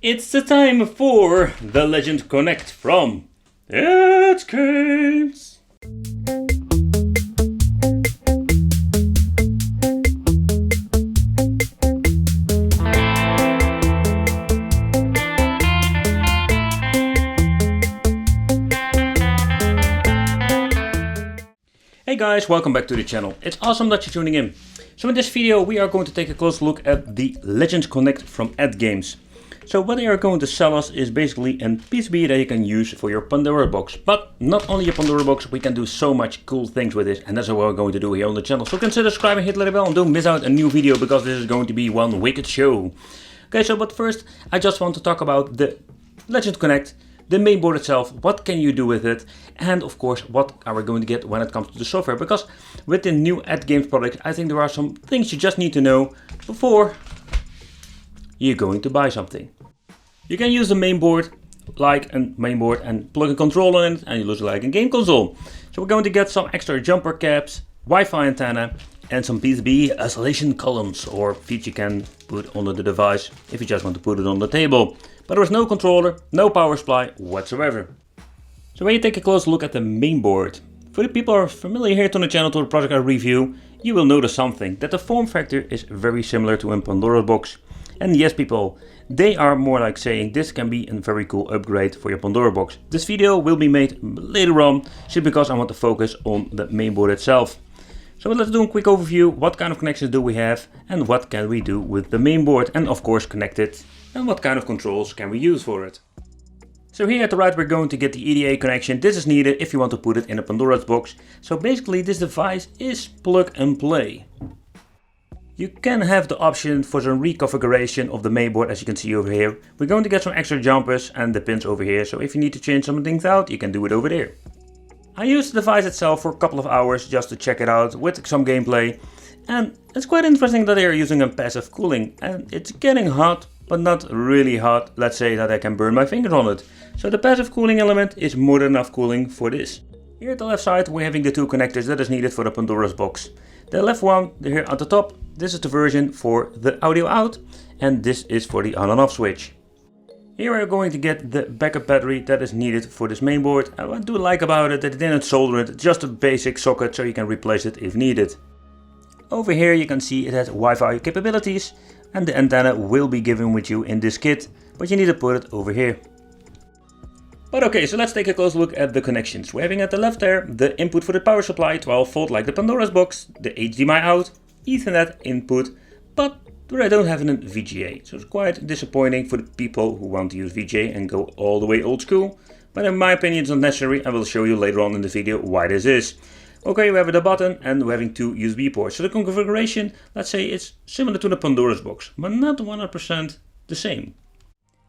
It's the time for the Legend Connect from Atgames. Hey guys, welcome back to the channel. It's awesome that you're tuning in. So in this video we are going to take a close look at the Legend Connect from Atgames. So what they are going to sell us is basically a PCB that you can use for your Pandora box. But not only your Pandora box, we can do so much cool things with it, and that's what we're going to do here on the channel. So consider subscribing, hit the little bell, and don't miss out a new video because this is going to be one wicked show. Okay, so but first I just want to talk about the Legend Connect, the mainboard itself, what can you do with it, and of course what are we going to get when it comes to the software, because with the new Atgames product I think there are some things you just need to know before you're going to buy something. You can use the mainboard like a mainboard and plug a controller in it and you lose it like a game console. So we're going to get some extra jumper caps, Wi-Fi antenna and some PCB isolation columns or feet you can put under the device if you just want to put it on the table. But there is no controller, no power supply whatsoever. So when you take a close look at the mainboard, for the people who are familiar here to the channel, to the project I review, you will notice something, that the form factor is very similar to a Pandora box. And yes people, they are more like saying this can be a very cool upgrade for your Pandora box. This video will be made later on, simply because I want to focus on the mainboard itself. So let's do a quick overview, what kind of connections do we have and what can we do with the mainboard, and of course connect it, and what kind of controls can we use for it. So here at the right we're going to get the EDA connection. This is needed if you want to put it in a Pandora's box. So basically this device is plug and play. You can have the option for some reconfiguration of the mainboard, as you can see over here. We're going to get some extra jumpers and the pins over here, so if you need to change some things out, you can do it over there. I used the device itself for a couple of hours just to check it out with some gameplay, and it's quite interesting that they are using a passive cooling, and it's getting hot, but not really hot. Let's say that I can burn my fingers on it. So the passive cooling element is more than enough cooling for this. Here at the left side we're having the two connectors that is needed for the Pandora's box. The left one, here at the top, this is the version for the audio out, and this is for the on and off switch. Here we're going to get the backup battery that is needed for this mainboard. And what I do like about it that it didn't solder it, just a basic socket so you can replace it if needed. Over here you can see it has Wi-Fi capabilities, and the antenna will be given with you in this kit, but you need to put it over here. But okay, so let's take a close look at the connections. We're having at the left there the input for the power supply, 12 volt like the Pandora's box, the HDMI out, Ethernet input, but I don't have a VGA. So it's quite disappointing for the people who want to use VGA and go all the way old school. But in my opinion it's not necessary. I will show you later on in the video why this is. Okay, we have the button and we're having two USB ports. So the configuration, let's say it's similar to the Pandora's box, but not 100% the same.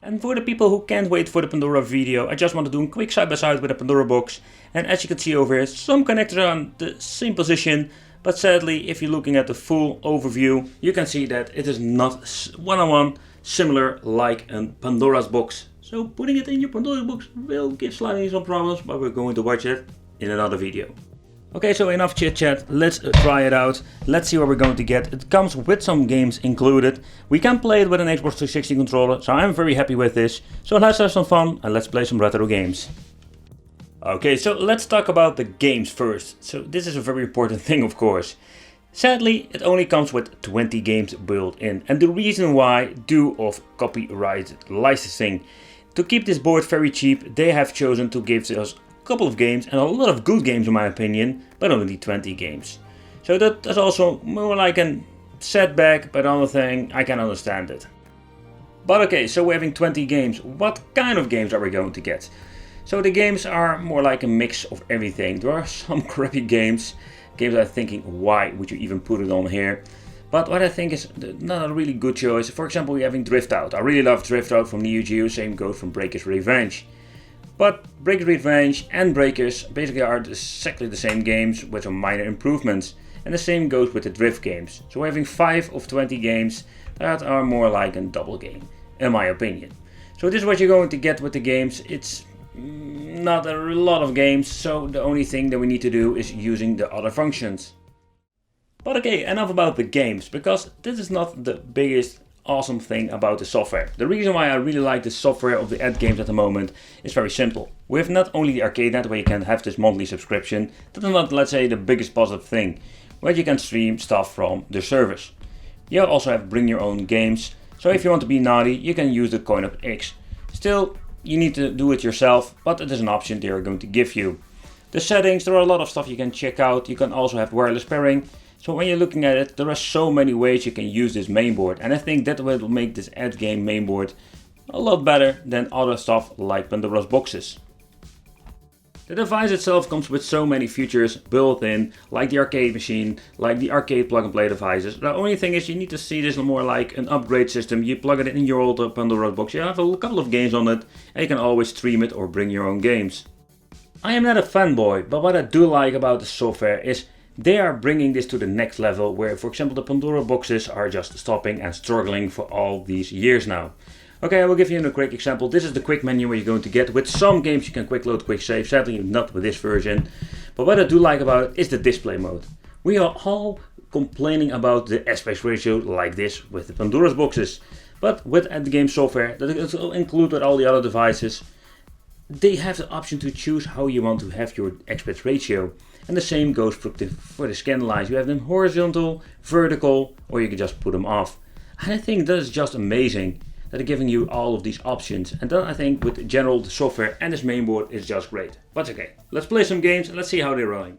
And for the people who can't wait for the Pandora video, I just want to do a quick side by side with the Pandora box. And as you can see over here, some connectors are on the same position. But sadly, if you're looking at the full overview, you can see that it is not one-on-one similar like a Pandora's box. So putting it in your Pandora's box will give slightly some problems, but we're going to watch it in another video. Okay, so enough chit chat, let's try it out. Let's see what we're going to get. It comes with some games included. We can play it with an Xbox 360 controller, so I'm very happy with this. So let's have some fun and let's play some retro games. Okay, so let's talk about the games first. So this is a very important thing, of course. Sadly, it only comes with 20 games built in. And the reason why, due of copyright licensing. To keep this board very cheap, they have chosen to give us a couple of games, and a lot of good games in my opinion, but only 20 games. So that is also more like a setback, but another thing, I can understand it. But okay, so we're having 20 games. What kind of games are we going to get? So the games are more like a mix of everything. There are some crappy games that I'm thinking, why would you even put it on here? But what I think is not a really good choice. For example, we're having Drift Out. I really love Drift Out from Neo Geo, same goes from Breakers Revenge. But Breakers Revenge and Breakers basically are exactly the same games with some minor improvements. And the same goes with the Drift games. So we're having 5 of 20 games that are more like a double game, in my opinion. So this is what you're going to get with the games. It's not a lot of games, so the only thing that we need to do is using the other functions. But okay, enough about the games, because this is not the biggest awesome thing about the software. The reason why I really like the software of the Atgames at the moment is very simple. We have not only the arcade net where you can have this monthly subscription, that is not, let's say, the biggest positive thing, where you can stream stuff from the service. You also have bring your own games, so if you want to be naughty, you can use the Coin Up X. Still, you need to do it yourself, but it is an option they are going to give you. The settings, there are a lot of stuff you can check out. You can also have wireless pairing. So when you're looking at it, there are so many ways you can use this mainboard, and I think that will make this Atgame mainboard a lot better than other stuff like Pandora's boxes. The device itself comes with so many features built in, like the arcade machine, like the arcade plug and play devices. The only thing is you need to see this more like an upgrade system. You plug it in your old Pandora's box, you have a couple of games on it, and you can always stream it or bring your own games. I am not a fanboy, but what I do like about the software is they are bringing this to the next level, where for example the Pandora boxes are just stopping and struggling for all these years now. Okay, I will give you a quick example. This is the quick menu where you're going to get. With some games you can quick load, quick save, sadly not with this version. But what I do like about it is the display mode. We are all complaining about the aspect ratio like this with the Pandora's boxes. But with Atgame software, that is included with all the other devices, they have the option to choose how you want to have your aspect ratio. And the same goes for the scan lines. You have them horizontal, vertical, or you can just put them off. And I think that is just amazing that they're giving you all of these options. And then I think with general the software and this mainboard is just great. But okay, let's play some games and let's see how they're running.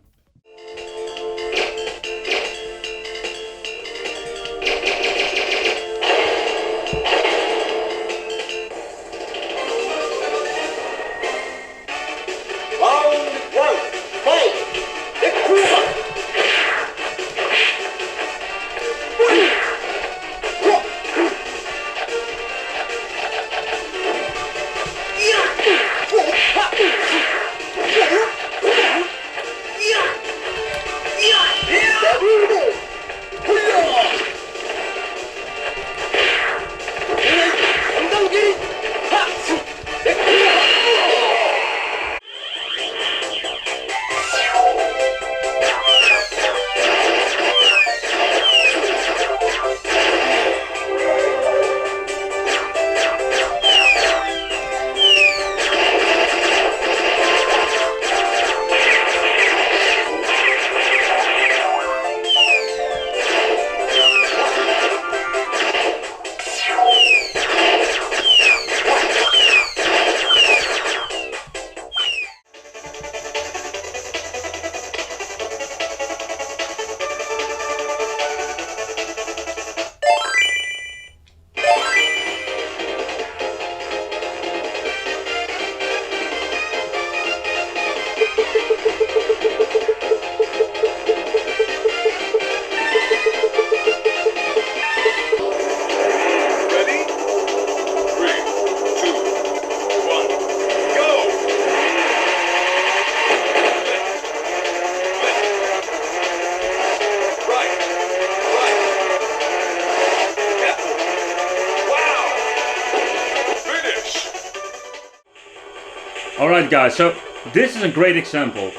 Alright guys, so this is a great example.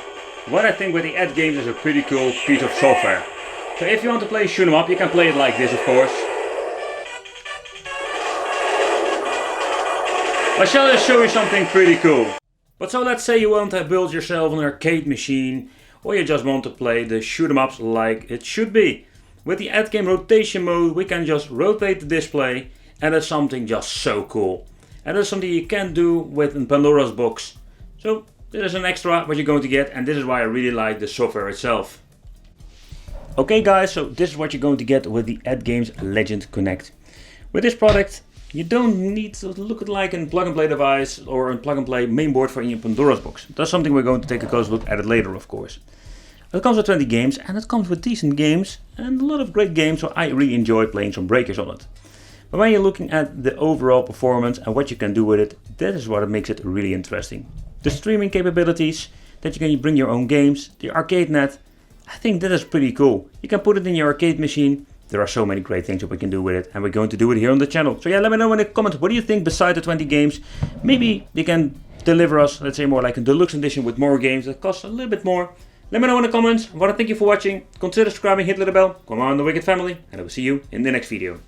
What I think with the Atgames is a pretty cool piece of software. So if you want to play shoot 'em up, you can play it like this of course. I shall just show you something pretty cool. But so let's say you want to build yourself an arcade machine, or you just want to play the shoot 'em ups like it should be. With the Atgame rotation mode we can just rotate the display, and that's something just so cool. And that's something you can't do with Pandora's box. So this is an extra what you're going to get, and this is why I really like the software itself. Okay guys, so this is what you're going to get with the Atgames Legend Connect. With this product you don't need to look at like a plug and play device or a plug and play mainboard for your Pandora's box. That's something we're going to take a close look at it later of course. It comes with 20 games, and it comes with decent games and a lot of great games, so I really enjoy playing some breakers on it. But when you're looking at the overall performance and what you can do with it, that is what makes it really interesting. The streaming capabilities, that you can bring your own games, the arcade net, I think that is pretty cool. You can put it in your arcade machine. There are so many great things that we can do with it, and we're going to do it here on the channel. So yeah, let me know in the comments, what do you think beside the 20 games? Maybe they can deliver us, let's say more like a deluxe edition with more games that cost a little bit more. Let me know in the comments. I want to thank you for watching. Consider subscribing, hit the bell. Come on, the Wicked Family, and I will see you in the next video.